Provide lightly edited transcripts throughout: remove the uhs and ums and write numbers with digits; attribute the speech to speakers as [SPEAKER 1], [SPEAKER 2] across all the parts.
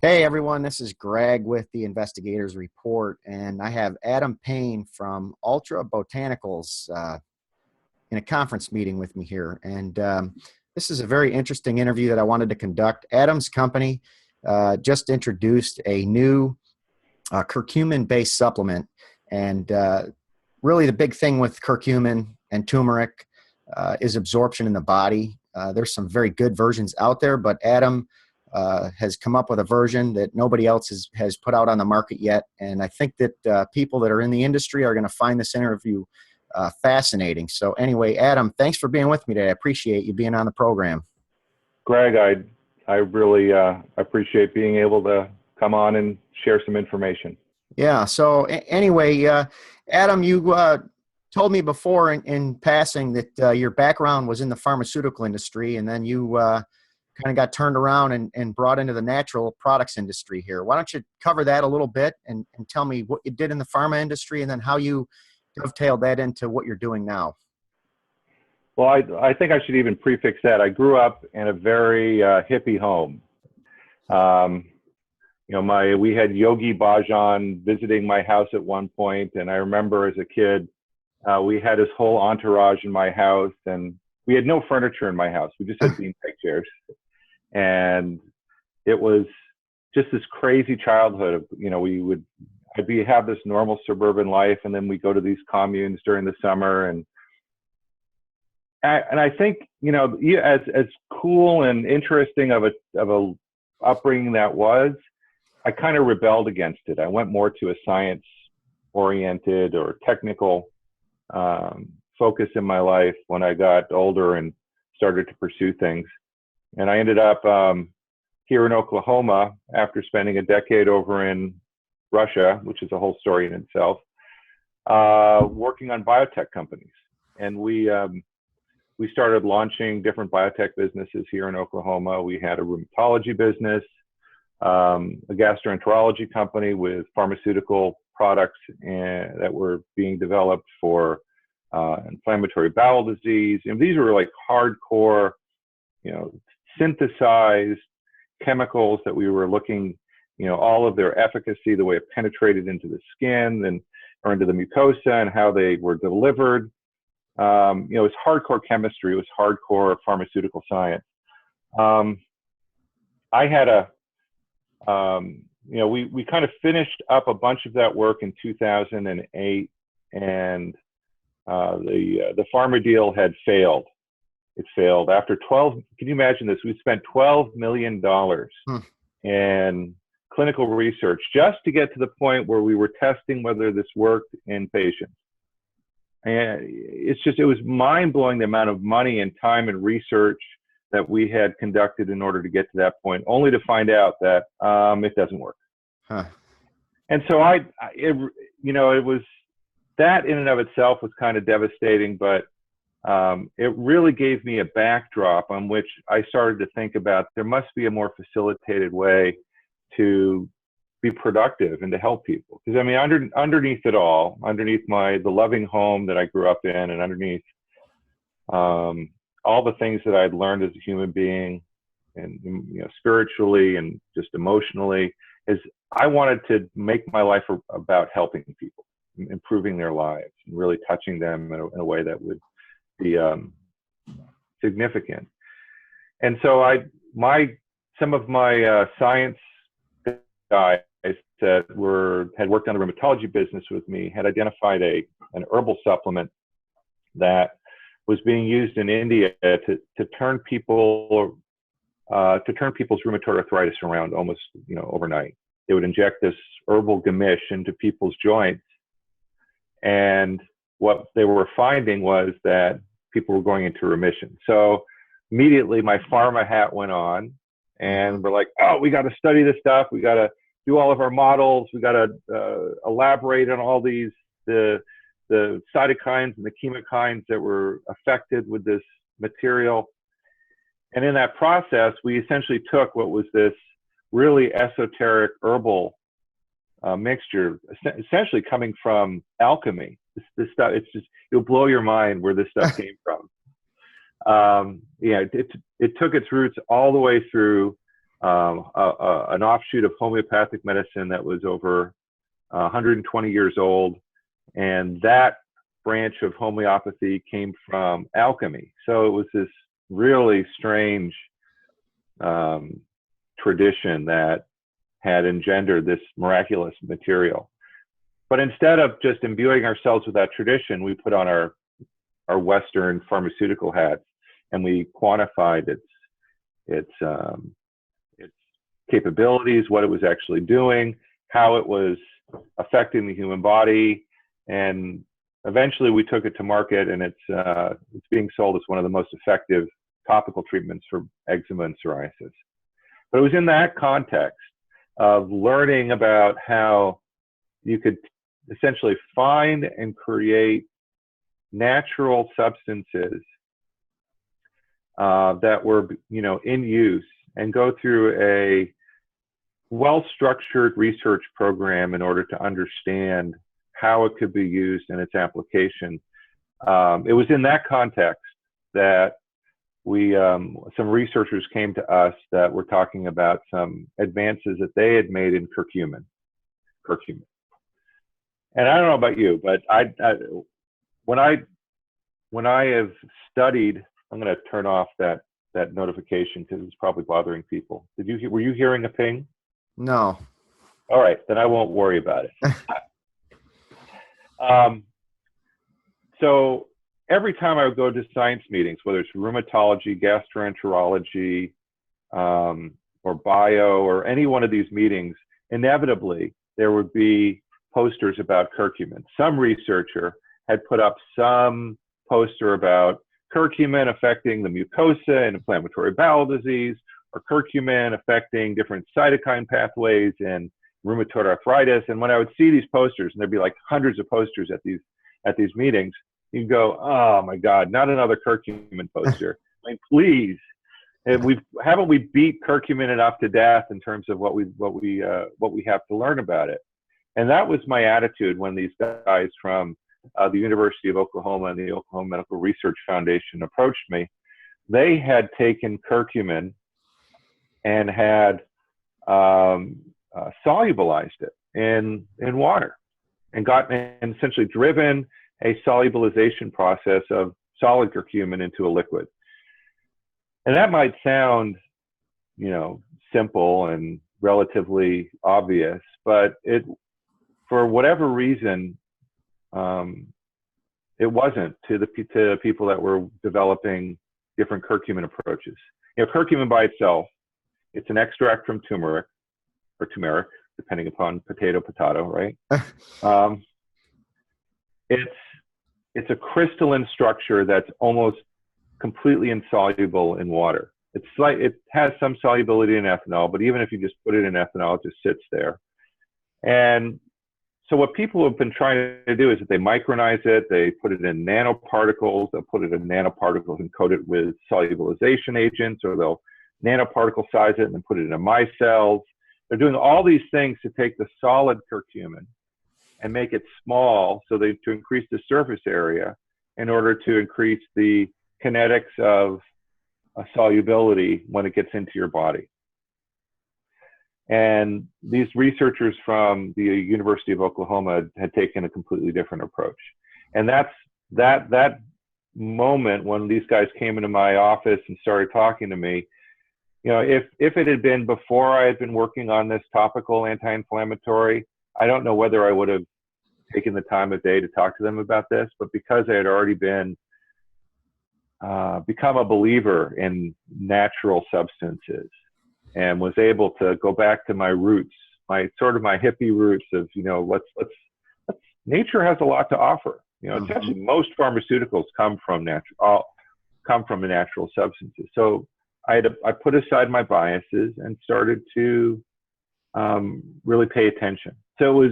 [SPEAKER 1] Hey everyone, this is Greg with the Investigators Report, and I have Adam Payne from Ultra Botanicals in a conference meeting with me here. And this is a very interesting interview that I wanted to conduct. Adam's company just introduced a new curcumin-based supplement, and really the big thing with curcumin and turmeric is absorption in the body. There's some very good versions out there, but Adam has come up with a version that nobody else has put out on the market yet. And I think that people that are in the industry are going to find this interview fascinating. So anyway, Adam, thanks for being with me today. I appreciate you being on the program.
[SPEAKER 2] Greg, I really appreciate being able to come on and share some information.
[SPEAKER 1] Yeah. So anyway, Adam, you told me before in passing that your background was in the pharmaceutical industry, and then you kind of got turned around and brought into the natural products industry here. Why don't you cover that a little bit and tell me what you did in the pharma industry and then how you dovetailed that into what you're doing now?
[SPEAKER 2] Well, I think I should even prefix that. I grew up in a very hippie home. We had Yogi Bhajan visiting my house at one point, and I remember as a kid, we had his whole entourage in my house, and we had no furniture in my house. We just had beanbag chairs. And it was just this crazy childhood of, I'd have this normal suburban life, and then we go to these communes during the summer. And I think, as cool and interesting of a upbringing that was, I kind of rebelled against it. I went more to a science oriented or technical focus in my life when I got older and started to pursue things. And I ended up here in Oklahoma after spending a decade over in Russia, which is a whole story in itself, working on biotech companies. And we started launching different biotech businesses here in Oklahoma. We had a rheumatology business, a gastroenterology company with pharmaceutical products that were being developed for inflammatory bowel disease. And these were like hardcore, synthesized chemicals that we were looking, all of their efficacy, the way it penetrated into the skin or into the mucosa and how they were delivered. It was hardcore chemistry. It was hardcore pharmaceutical science. I had we kind of finished up a bunch of that work in 2008, and the pharma deal had failed. It failed after can you imagine this? We spent $12 million in clinical research just to get to the point where we were testing whether this worked in patients. And it was mind blowing the amount of money and time and research that we had conducted in order to get to that point, only to find out that it doesn't work.
[SPEAKER 1] Huh.
[SPEAKER 2] And so it was that in and of itself was kind of devastating, but it really gave me a backdrop on which I started to think about there must be a more facilitated way to be productive and to help people. Because I mean, underneath it all, underneath the loving home that I grew up in, and underneath all the things that I'd learned as a human being, and spiritually and just emotionally, is I wanted to make my life about helping people, improving their lives, and really touching them in a way that would be significant. And so some of my science guys that had worked on the rheumatology business with me had identified an herbal supplement that was being used in India to turn people's rheumatoid arthritis around almost overnight. They would inject this herbal gamish into people's joints, and what they were finding was that people were going into remission. So immediately my pharma hat went on, and we're like, oh, we got to study this stuff. We got to do all of our models. We got to elaborate on all the cytokines and the chemokines that were affected with this material. And in that process, we essentially took what was this really esoteric herbal mixture, essentially coming from alchemy. This stuff, you'll blow your mind where this stuff came from. It took its roots all the way through an offshoot of homeopathic medicine that was over 120 years old. And that branch of homeopathy came from alchemy. So it was this really strange tradition that had engendered this miraculous material. But instead of just imbuing ourselves with that tradition, we put on our Western pharmaceutical hats, and we quantified its capabilities, what it was actually doing, how it was affecting the human body, and eventually we took it to market, and it's being sold as one of the most effective topical treatments for eczema and psoriasis. But it was in that context of learning about how you could essentially find and create natural substances that were, in use, and go through a well-structured research program in order to understand how it could be used and its application. It was in that context that some researchers came to us that were talking about some advances that they had made in curcumin. And I don't know about you, but when I have studied, I'm going to turn off that notification because it's probably bothering people. Were you hearing a ping?
[SPEAKER 1] No.
[SPEAKER 2] All right, then I won't worry about it. So every time I would go to science meetings, whether it's rheumatology, gastroenterology, or bio, or any one of these meetings, inevitably there would be posters about curcumin. Some researcher had put up some poster about curcumin affecting the mucosa in inflammatory bowel disease, or curcumin affecting different cytokine pathways in rheumatoid arthritis. And when I would see these posters, and there'd be like hundreds of posters at these meetings, you'd go, oh my God, not another curcumin poster. I mean, please. Haven't we beat curcumin enough to death in terms of what we have to learn about it? And that was my attitude when these guys from the University of Oklahoma and the Oklahoma Medical Research Foundation approached me. They had taken curcumin and had solubilized it in water, and essentially driven a solubilization process of solid curcumin into a liquid. And that might sound, simple and relatively obvious, but for whatever reason, it wasn't to the people that were developing different curcumin approaches. Curcumin by itself, it's an extract from turmeric, depending upon potato, right? It's a crystalline structure that's almost completely insoluble in water. It has some solubility in ethanol, but even if you just put it in ethanol, it just sits there. And so what people have been trying to do is that they micronize it, they put it in nanoparticles, they'll put it in nanoparticles and coat it with solubilization agents, or they'll nanoparticle size it and then put it in micelles. They're doing all these things to take the solid curcumin and make it small to increase the surface area in order to increase the kinetics of solubility when it gets into your body. And these researchers from the University of Oklahoma had taken a completely different approach. And that's that moment when these guys came into my office and started talking to me. If it had been before I had been working on this topical anti-inflammatory, I don't know whether I would have taken the time of day to talk to them about this. But because I had already become a believer in natural substances, and was able to go back to my roots, my hippie roots of, nature has a lot to offer. Essentially most pharmaceuticals come from the natural substances. So I put aside my biases and started to really pay attention. So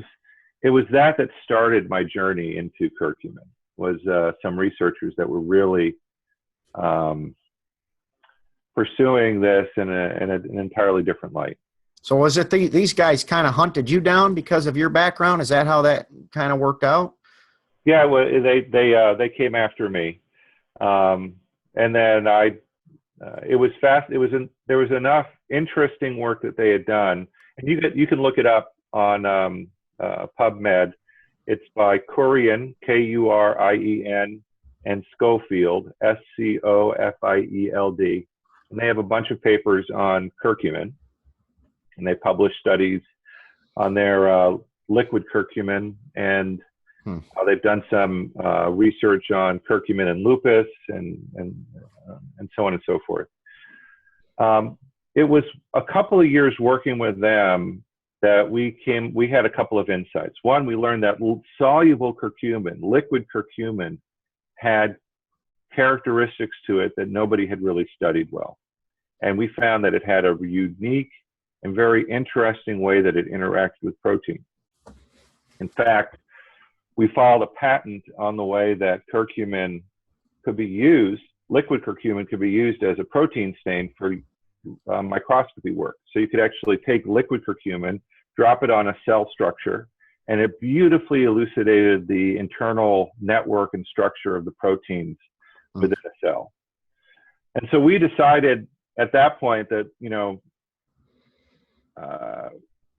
[SPEAKER 2] it was that started my journey into curcumin, was some researchers that were really pursuing this in an entirely different light.
[SPEAKER 1] So was it these guys kind of hunted you down because of your background? Is that how that kind of worked out?
[SPEAKER 2] Yeah, well, they came after me, and then there was enough interesting work that they had done. And you can look it up on PubMed. It's by Kurien, Kurien, and Schofield, Schofield. And they have a bunch of papers on curcumin. And they publish studies on their liquid curcumin, and they've done some research on curcumin and lupus, and so on and so forth. It was a couple of years working with them that we had a couple of insights. One, we learned that soluble curcumin, liquid curcumin, had characteristics to it that nobody had really studied well. And we found that it had a unique and very interesting way that it interacts with protein. In fact, we filed a patent on the way that curcumin could be used, liquid curcumin could be used as a protein stain for microscopy work. So you could actually take liquid curcumin, drop it on a cell structure, and it beautifully elucidated the internal network and structure of the proteins within a cell. And so we decided at that point that,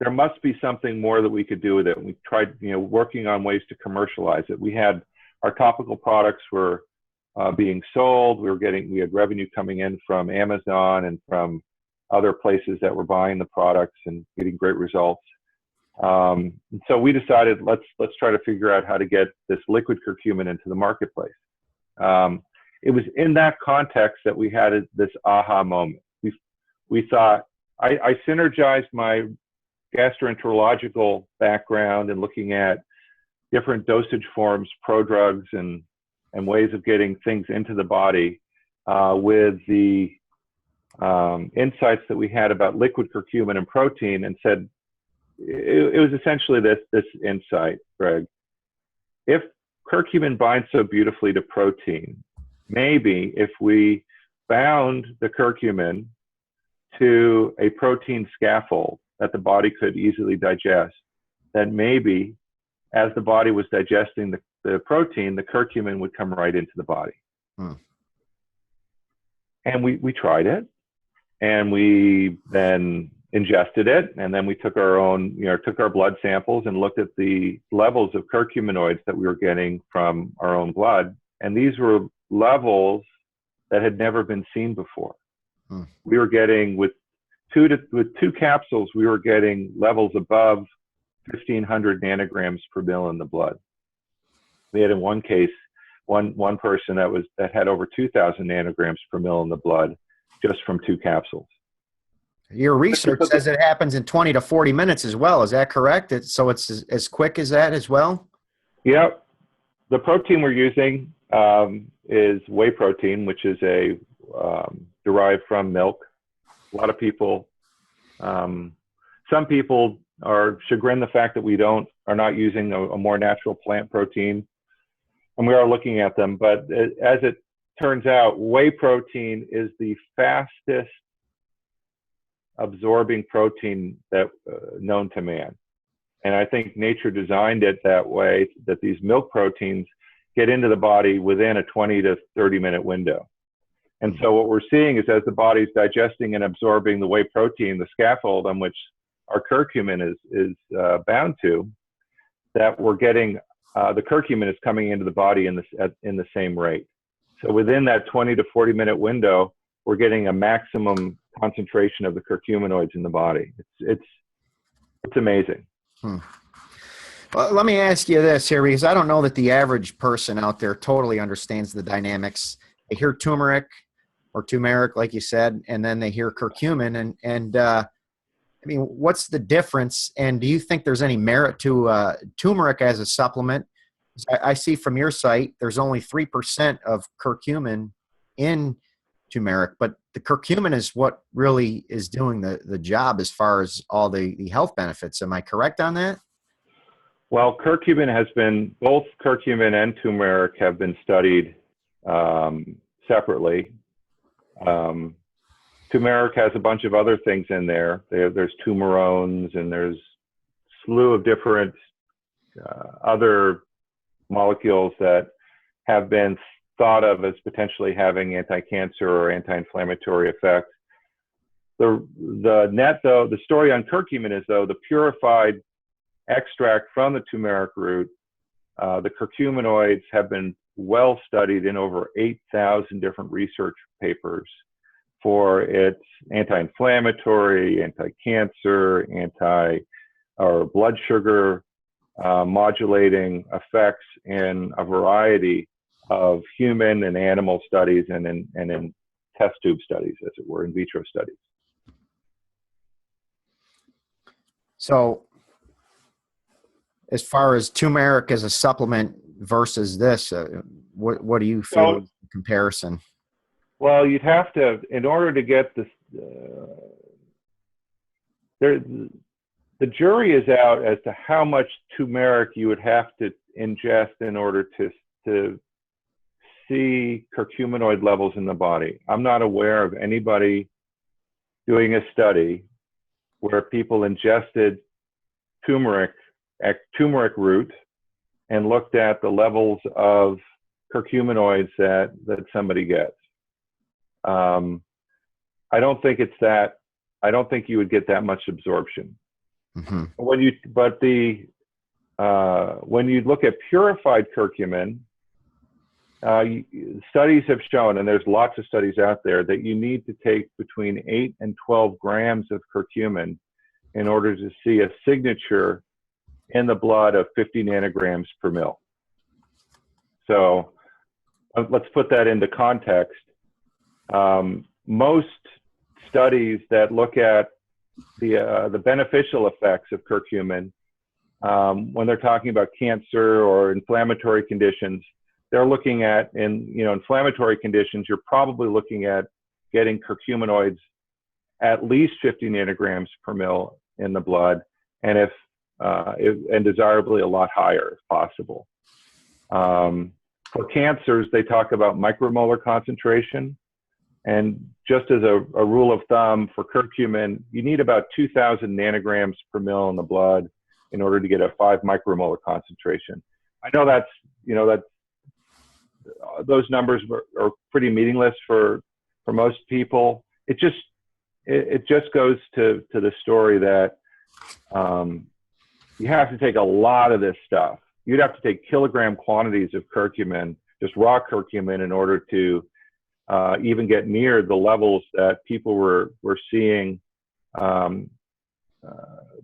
[SPEAKER 2] there must be something more that we could do with it. We tried, working on ways to commercialize it. We had our topical products were being sold. We had revenue coming in from Amazon and from other places that were buying the products and getting great results. And so we decided, let's try to figure out how to get this liquid curcumin into the marketplace. It was in that context that we had this aha moment. We thought, I synergized my gastroenterological background and looking at different dosage forms, prodrugs, and ways of getting things into the body with the insights that we had about liquid curcumin and protein, and said, it was essentially this insight, Greg. If curcumin binds so beautifully to protein, maybe if we bound the curcumin to a protein scaffold that the body could easily digest, that maybe as the body was digesting the protein, the curcumin would come right into the body. And we tried it, and we then ingested it, and then we took our blood samples and looked at the levels of curcuminoids that we were getting from our own blood, and these were levels that had never been seen before. We were getting with two capsules, we were getting levels above 1,500 nanograms per mil in the blood. We had in one case, one person that had over 2,000 nanograms per mil in the blood just from 2 capsules.
[SPEAKER 1] Your research says it happens in 20 to 40 minutes as well. Is that correct? So it's as quick as that as well? Yep.
[SPEAKER 2] The protein we're using is whey protein, which is derived from milk. A lot of people, some people are chagrined the fact that we are not using a more natural plant protein, and we are looking at them. But as it turns out, whey protein is the fastest absorbing protein that known to man. And I think nature designed it that way, that these milk proteins get into the body within a 20 to 30 minute window. And so what we're seeing is as the body's digesting and absorbing the whey protein, the scaffold on which our curcumin is bound to, that we're getting, the curcumin is coming into the body in the same rate. So within that 20 to 40 minute window, we're getting a maximum concentration of the curcuminoids in the body. It's amazing.
[SPEAKER 1] Well, let me ask you this here, because I don't know that the average person out there totally understands the dynamics. They hear turmeric or turmeric, like you said, and then they hear curcumin. And I mean, what's the difference? And do you think there's any merit to turmeric as a supplement? I see from your site, there's only 3% of curcumin in turmeric, but the curcumin is what really is doing the job as far as all the health benefits. Am I correct on that?
[SPEAKER 2] Well, both curcumin and turmeric have been studied separately. Turmeric has a bunch of other things in there. There's tumerones, and there's a slew of different other molecules that have been thought of as potentially having anti-cancer or anti-inflammatory effects. The net, though, the story on curcumin is, though, the purified extract from the turmeric root, the curcuminoids have been well studied in over 8,000 different research papers for its anti-inflammatory, anti-cancer, or blood sugar modulating effects in a variety of human and animal studies and in test tube studies, as it were, in vitro studies.
[SPEAKER 1] So as far as turmeric as a supplement versus this, what do you feel is the comparison?
[SPEAKER 2] Well, you'd have to, in order to get this, the jury is out as to how much turmeric you would have to ingest in order to see curcuminoid levels in the body. I'm not aware of anybody doing a study where people ingested turmeric root and looked at the levels of curcuminoids that somebody gets. I don't think it's that. I don't think you would get that much absorption.
[SPEAKER 1] Mm-hmm.
[SPEAKER 2] When you look at purified curcumin, studies have shown, and there's lots of studies out there, that you need to take between 8 and 12 grams of curcumin in order to see a signature in the blood of 50 nanograms per mil. So let's put that into context. Most studies that look at the beneficial effects of curcumin, when they're talking about cancer or inflammatory conditions, they're looking at, in inflammatory conditions, you're probably looking at getting curcuminoids at least 50 nanograms per mil in the blood, and and desirably a lot higher if possible. For cancers, they talk about micromolar concentration. And just as a rule of thumb for curcumin, you need about 2,000 nanograms per mil in the blood in order to get a 5 micromolar concentration. I know that's those numbers are pretty meaningless for most people. It just goes to the story that you have to take a lot of this stuff. You'd have to take kilogram quantities of curcumin, just raw curcumin, in order to even get near the levels that people were seeing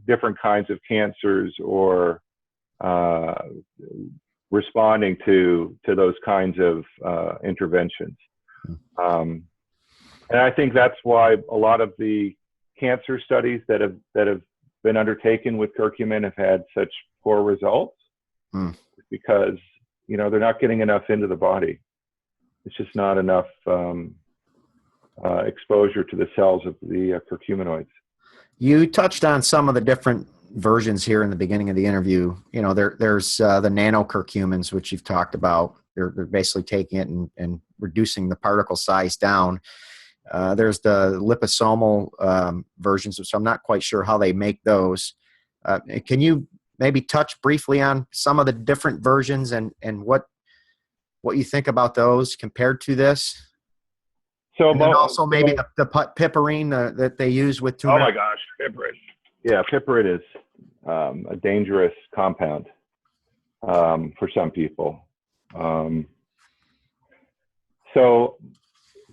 [SPEAKER 2] different kinds of cancers or responding to those kinds of interventions. And I think that's why a lot of the cancer studies that have been undertaken with curcumin have had such poor results, because they're not getting enough into the body. It's just not enough exposure to the cells of the curcuminoids.
[SPEAKER 1] You touched on some of the different versions here in the beginning of the interview. There's the nanocurcumins, which you've talked about. They're basically taking it and reducing the particle size down. There's the liposomal versions, which I'm not quite sure how they make those. Can you maybe touch briefly on some of the different versions and what you think about those compared to this? So, and then also maybe the piperine that they use with turmeric.
[SPEAKER 2] Oh my gosh, piperine. Yeah, piperine is a dangerous compound for some people. So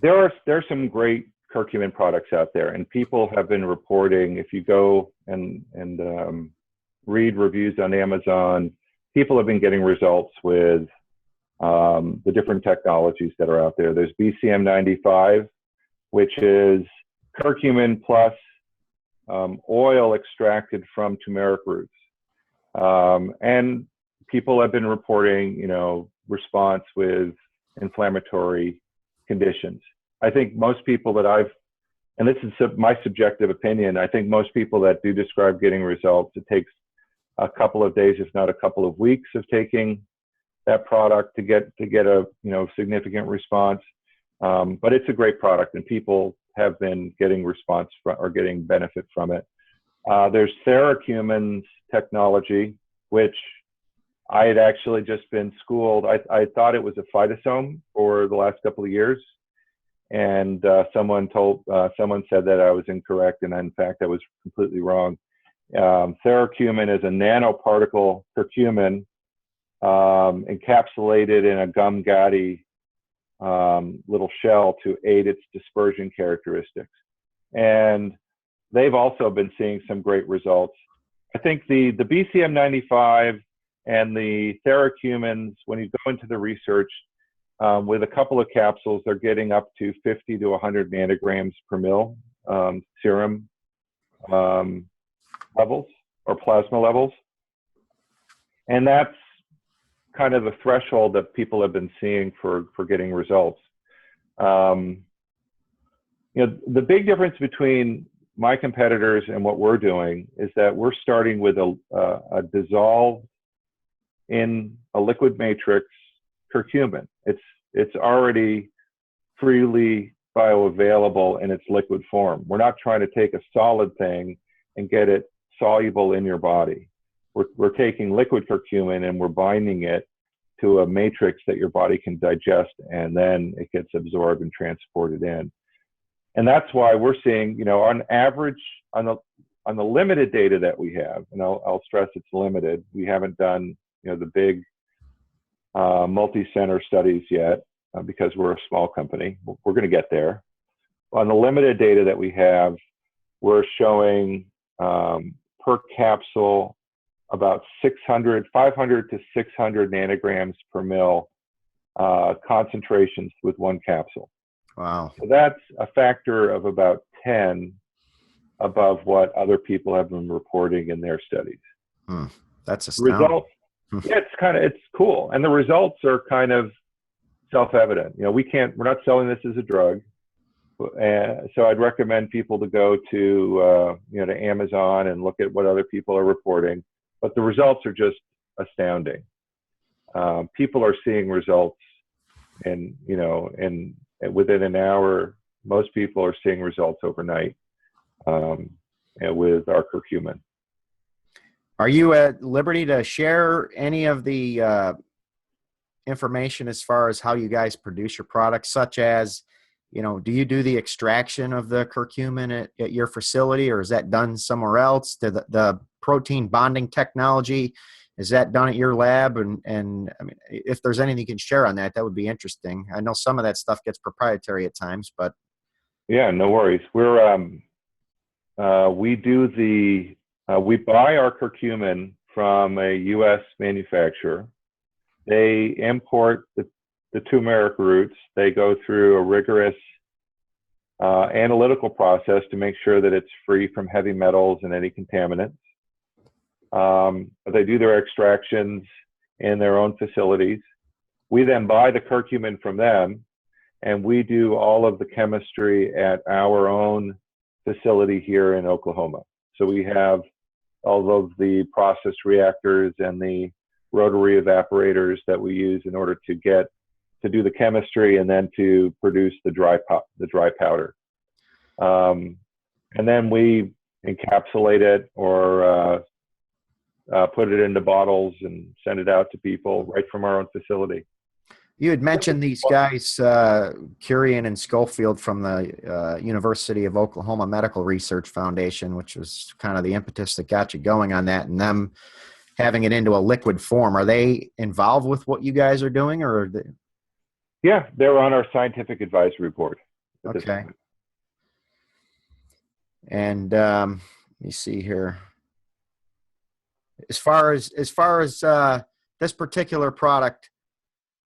[SPEAKER 2] there are some great curcumin products out there, and people have been reporting. If you go and read reviews on Amazon, people have been getting results with the different technologies that are out there. There's BCM95, which is curcumin plus oil extracted from turmeric roots. And people have been reporting, response with inflammatory conditions. I think most people that and this is my subjective opinion, I think most people that do describe getting results, it takes a couple of days, if not a couple of weeks, of taking that product to get a significant response. But it's a great product, and people have been getting response or getting benefit from it. There's Theracumin's technology, which I had actually just been schooled. I thought it was a phytosome for the last couple of years, and someone said that I was incorrect, and in fact I was completely wrong. Curcumin is a nanoparticle curcumin encapsulated in a gum-gatty little shell to aid its dispersion characteristics. And they've also been seeing some great results. I think the BCM95 and the Curcumins, when you go into the research, with a couple of capsules, they're getting up to 50 to 100 nanograms per mil serum levels or plasma levels. And that's kind of the threshold that people have been seeing for getting results. You know, the big difference between my competitors and what we're doing is that we're starting with a dissolved in a liquid matrix curcumin. It's already freely bioavailable in its liquid form. We're not trying to take a solid thing and get it soluble in your body. We're taking liquid curcumin and we're binding it to a matrix that your body can digest, and then it gets absorbed and transported in. And that's why we're seeing, you know, on average, on the limited data that we have, and I'll stress it's limited. We haven't done, you know, the big multi-center studies yet because we're a small company. We're going to get there. On the limited data that we have, we're showing per capsule about 500 to 600 nanograms per mil concentrations with one capsule.
[SPEAKER 1] Wow.
[SPEAKER 2] So that's a factor of about 10 above what other people have been reporting in their studies.
[SPEAKER 1] That's astounding.
[SPEAKER 2] Results, yeah, it's cool. And the results are kind of self-evident. You know, we're not selling this as a drug. So I'd recommend people to go to, you know, to Amazon and look at what other people are reporting. But the results are just astounding. People are seeing results, and you know, and within an hour, most people are seeing results overnight with our curcumin.
[SPEAKER 1] Are you at liberty to share any of the information as far as how you guys produce your products, such as, you know, do you do the extraction of the curcumin at your facility, or is that done somewhere else? The protein bonding technology, is that done at your lab? And I mean, if there's anything you can share on that, that would be interesting. I know some of that stuff gets proprietary at times, but.
[SPEAKER 2] Yeah, no worries. We buy our curcumin from a U.S. manufacturer. They import the turmeric roots. They go through a rigorous analytical process to make sure that it's free from heavy metals and any contaminants. They do their extractions in their own facilities. We then buy the curcumin from them, and we do all of the chemistry at our own facility here in Oklahoma. So we have all of the process reactors and the rotary evaporators that we use in order to do the chemistry and then to produce the dry powder. And then we encapsulate it or put it into bottles and send it out to people right from our own facility.
[SPEAKER 1] You had mentioned these guys, Curian and Schofield from the University of Oklahoma Medical Research Foundation, which was kind of the impetus that got you going on that, and them having it into a liquid form. Are they involved with what you guys are doing, or?
[SPEAKER 2] Yeah, they're on our scientific advisory board.
[SPEAKER 1] Okay. And let me see here. As far as this particular product,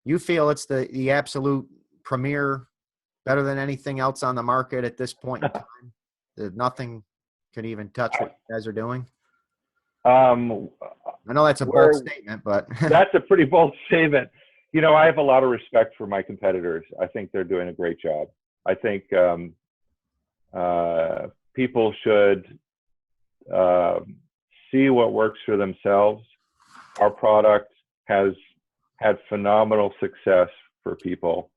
[SPEAKER 1] you feel it's the absolute premier, better than anything else on the market at this point in time? That nothing can even touch what you guys are doing? I know that's a bold statement, but
[SPEAKER 2] that's a pretty bold statement. You know, I have a lot of respect for my competitors. I think they're doing a great job. I think people should see what works for themselves. Our product has had phenomenal success for people,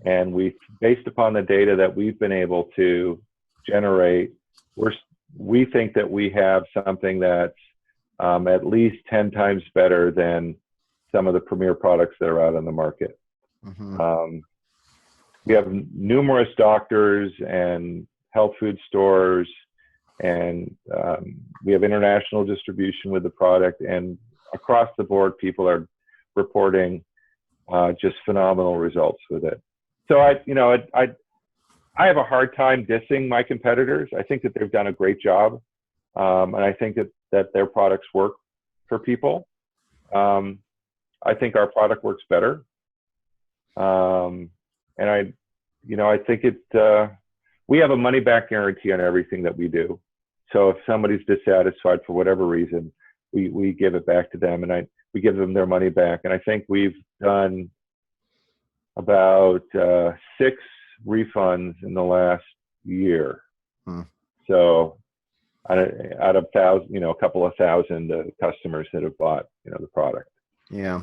[SPEAKER 2] and based upon the data that we've been able to generate, we think that we have something that's at least 10 times better than some of the premier products that are out on the market.
[SPEAKER 1] Mm-hmm.
[SPEAKER 2] we have numerous doctors and health food stores, and we have international distribution with the product, and across the board, people are reporting just phenomenal results with it. So I have a hard time dissing my competitors. I think that they've done a great job, and I think that their products work for people. I think our product works better, and I think we have a money-back guarantee on everything that we do. So if somebody's dissatisfied for whatever reason, we give it back to them, and we give them their money back. And I think we've done about 6 refunds in the last year. So out of a couple of thousand customers that have bought the product.
[SPEAKER 1] Yeah.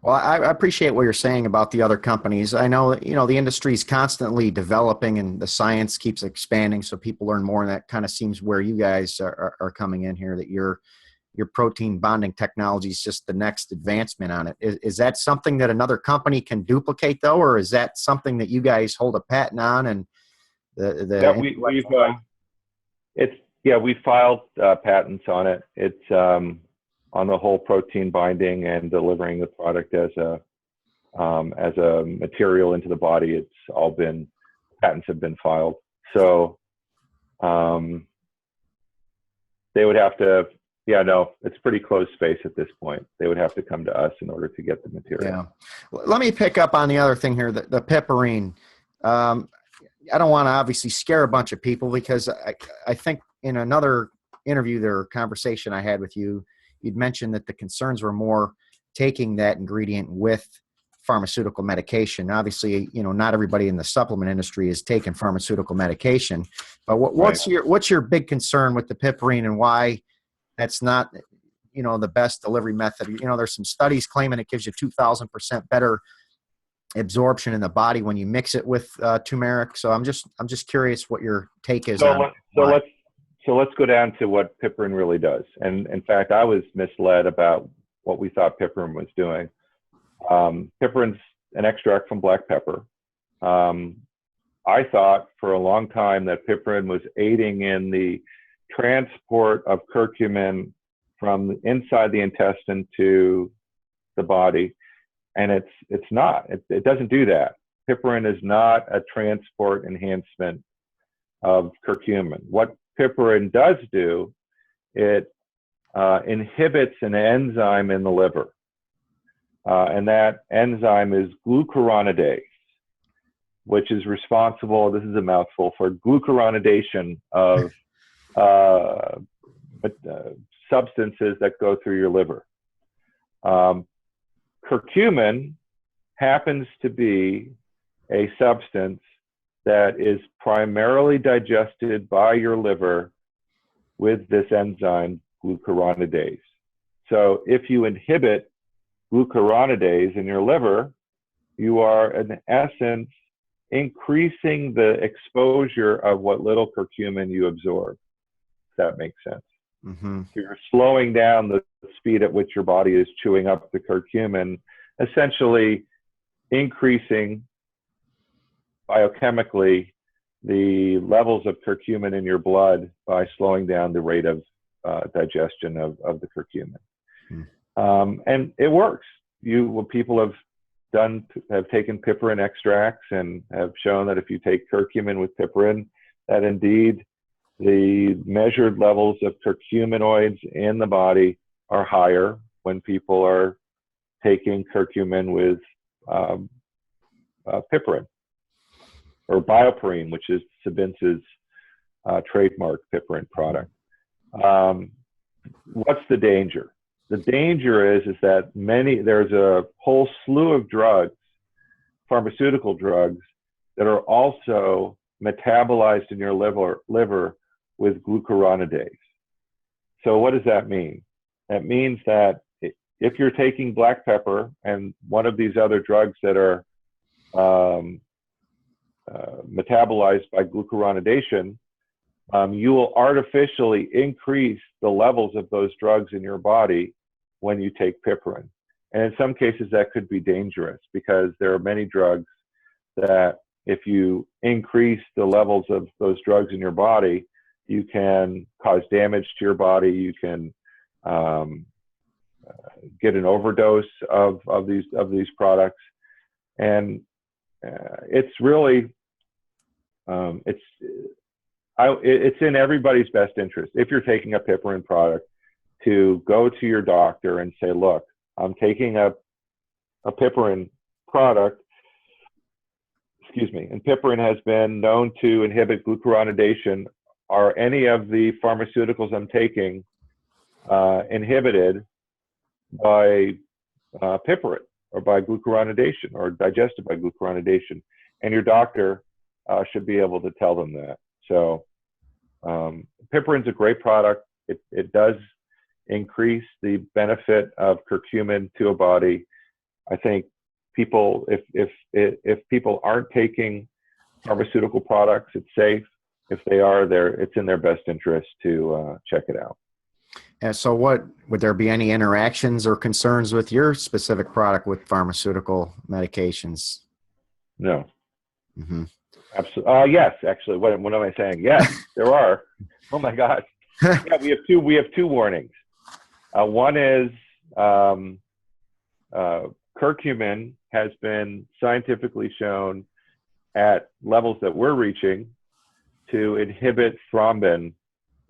[SPEAKER 1] Well, I appreciate what you're saying about the other companies. I know, the industry is constantly developing and the science keeps expanding, so people learn more, and that kind of seems where you guys are coming in here, that your protein bonding technology is just the next advancement on it. Is that something that another company can duplicate, though, or is that something that you guys hold a patent on? And
[SPEAKER 2] we filed patents on it. It's on the whole protein binding and delivering the product as a material into the body. Patents have been filed. So they would have to. Yeah, no, it's pretty closed space at this point. They would have to come to us in order to get the material.
[SPEAKER 1] Yeah. Let me pick up on the other thing here, the piperine. I don't want to obviously scare a bunch of people, because I think in another interview or conversation I had with you, you'd mentioned that the concerns were more taking that ingredient with pharmaceutical medication. Obviously, not everybody in the supplement industry is taking pharmaceutical medication. But what's your big concern with the piperine, and why that's not, the best delivery method? There's some studies claiming it gives you 2,000% better absorption in the body when you mix it with turmeric. So I'm just curious what your take is on it.
[SPEAKER 2] So let's go down to what piperine really does. And in fact, I was misled about what we thought piperine was doing. Piperine's an extract from black pepper. I thought for a long time that piperine was aiding in the transport of curcumin from inside the intestine to the body, and it's not. It doesn't do that. Piperine is not a transport enhancement of curcumin. What piperine does do, it inhibits an enzyme in the liver, and that enzyme is glucuronidase, which is responsible, this is a mouthful, for glucuronidation of substances that go through your liver. Curcumin happens to be a substance that is primarily digested by your liver with this enzyme, glucuronidase. So if you inhibit glucuronidase in your liver, you are in essence increasing the exposure of what little curcumin you absorb. If that makes sense.
[SPEAKER 1] Mm-hmm.
[SPEAKER 2] So you're slowing down the speed at which your body is chewing up the curcumin, essentially increasing biochemically the levels of curcumin in your blood by slowing down the rate of digestion of the curcumin. And it works. What people have taken piperine extracts and have shown that if you take curcumin with piperine, that indeed the measured levels of curcuminoids in the body are higher when people are taking curcumin with piperine, or bioperine, which is Sabince's trademark piperine product. What's the danger? The danger is that there's a whole slew of drugs, pharmaceutical drugs, that are also metabolized in your liver with glucuronidase. So what does that mean? That means that if you're taking black pepper and one of these other drugs that are metabolized by glucuronidation, you will artificially increase the levels of those drugs in your body when you take piperine. And in some cases that could be dangerous, because there are many drugs that if you increase the levels of those drugs in your body, you can cause damage to your body. You can get an overdose of these products, and it's really it's in everybody's best interest, if you're taking a piperine product, to go to your doctor and say, look, I'm taking a piperine product, excuse me, and piperine has been known to inhibit glucuronidation. Are any of the pharmaceuticals I'm taking inhibited by piperine or by glucuronidation or digested by glucuronidation? And your doctor should be able to tell them that. So piperine's a great product. It does increase the benefit of curcumin to a body. I think people, if people aren't taking pharmaceutical products, it's safe. If they are, it's in their best interest to check it out.
[SPEAKER 1] And so would there be any interactions or concerns with your specific product with pharmaceutical medications?
[SPEAKER 2] No.
[SPEAKER 1] Mm-hmm.
[SPEAKER 2] Absolutely. Yes, actually. What am I saying? Yes, there are. Oh my God. Yeah, we have two warnings. One is curcumin has been scientifically shown at levels that we're reaching to inhibit thrombin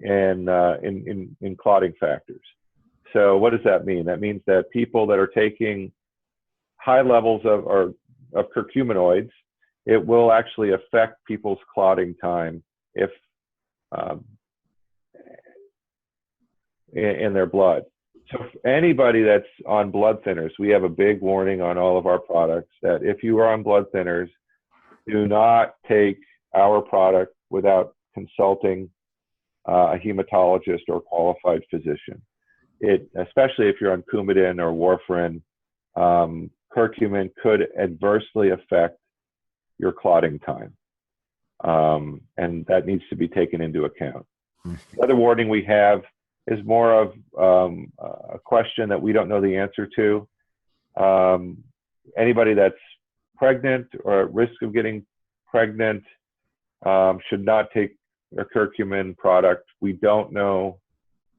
[SPEAKER 2] in clotting factors. So what does that mean? That means that people that are taking high levels of curcuminoids, it will actually affect people's clotting time if in their blood. So for anybody that's on blood thinners, we have a big warning on all of our products that if you are on blood thinners, do not take our product without consulting a hematologist or qualified physician. Especially if you're on Coumadin or warfarin, curcumin could adversely affect your clotting time. And that needs to be taken into account. The other warning we have is more of a question that we don't know the answer to. Anybody that's pregnant or at risk of getting pregnant should not take a curcumin product. We don't know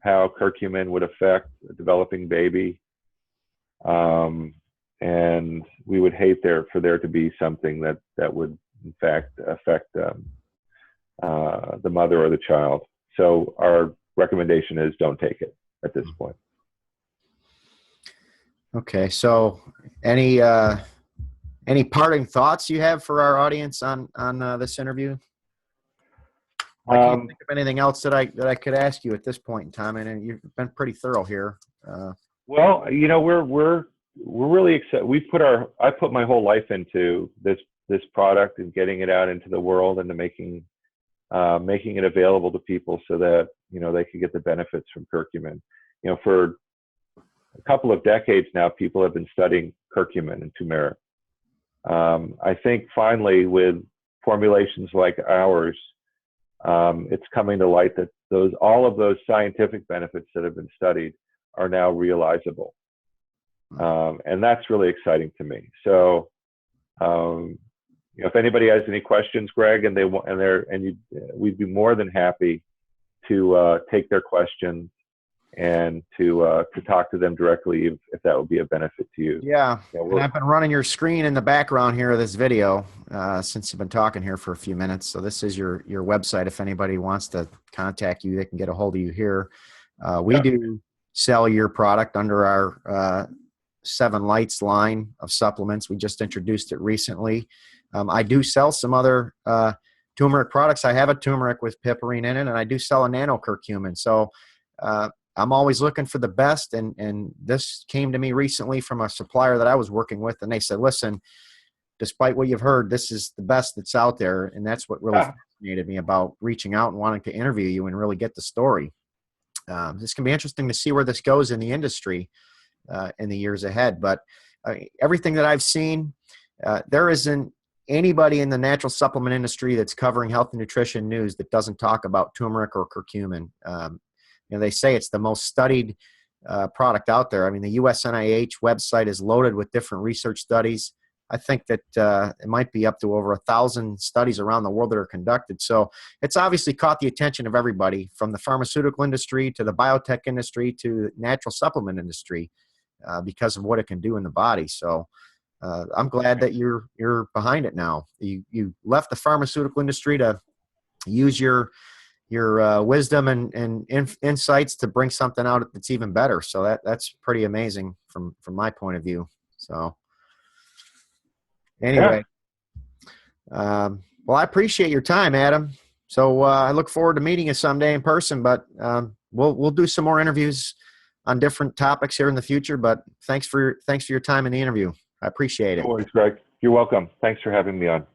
[SPEAKER 2] how curcumin would affect a developing baby. And we would hate for there to be something that would in fact affect the mother or the child. So our recommendation is don't take it at this point.
[SPEAKER 1] Okay, so any parting thoughts you have for our audience on this interview? I can't think of anything else that I could ask you at this point in time, and you've been pretty thorough here.
[SPEAKER 2] Well, you know, we're really excited. I put my whole life into this product and getting it out into the world and to making it available to people so that, you know, they could get the benefits from curcumin. You know, for a couple of decades now, people have been studying curcumin and turmeric. I think finally with formulations like ours, it's coming to light that all of those scientific benefits that have been studied are now realizable. And that's really exciting to me. So, you know, if anybody has any questions, Greg, we'd be more than happy to take their questions and to talk to them directly if that would be a benefit to you.
[SPEAKER 1] Yeah, and I've been running your screen in the background here of this video since you've been talking here for a few minutes. So this is your website. If anybody wants to contact you, they can get a hold of you here. We do sell your product under our 7 Lights line of supplements. We just introduced it recently. I do sell some other turmeric products. I have a turmeric with piperine in it, and I do sell a nano curcumin. So I'm always looking for the best, and this came to me recently from a supplier that I was working with, and they said, listen, despite what you've heard, this is the best that's out there, and that's what really fascinated me about reaching out and wanting to interview you and really get the story. This can be interesting to see where this goes in the industry in the years ahead, but everything that I've seen, there isn't anybody in the natural supplement industry that's covering health and nutrition news that doesn't talk about turmeric or curcumin. You know, they say it's the most studied product out there. I mean, the US NIH website is loaded with different research studies. I think that it might be up to over 1,000 studies around the world that are conducted. So it's obviously caught the attention of everybody, from the pharmaceutical industry to the biotech industry to the natural supplement industry, because of what it can do in the body. So I'm glad that you're behind it now. You left the pharmaceutical industry to use your wisdom and insights to bring something out that's even better. So that's pretty amazing from my point of view. So
[SPEAKER 2] Yeah.
[SPEAKER 1] anyway, well, I appreciate your time, Adam. So I look forward to meeting you someday in person. But we'll do some more interviews on different topics here in the future. But thanks for your time in the interview. I appreciate it.
[SPEAKER 2] No worries, Greg. You're welcome. Thanks for having me on.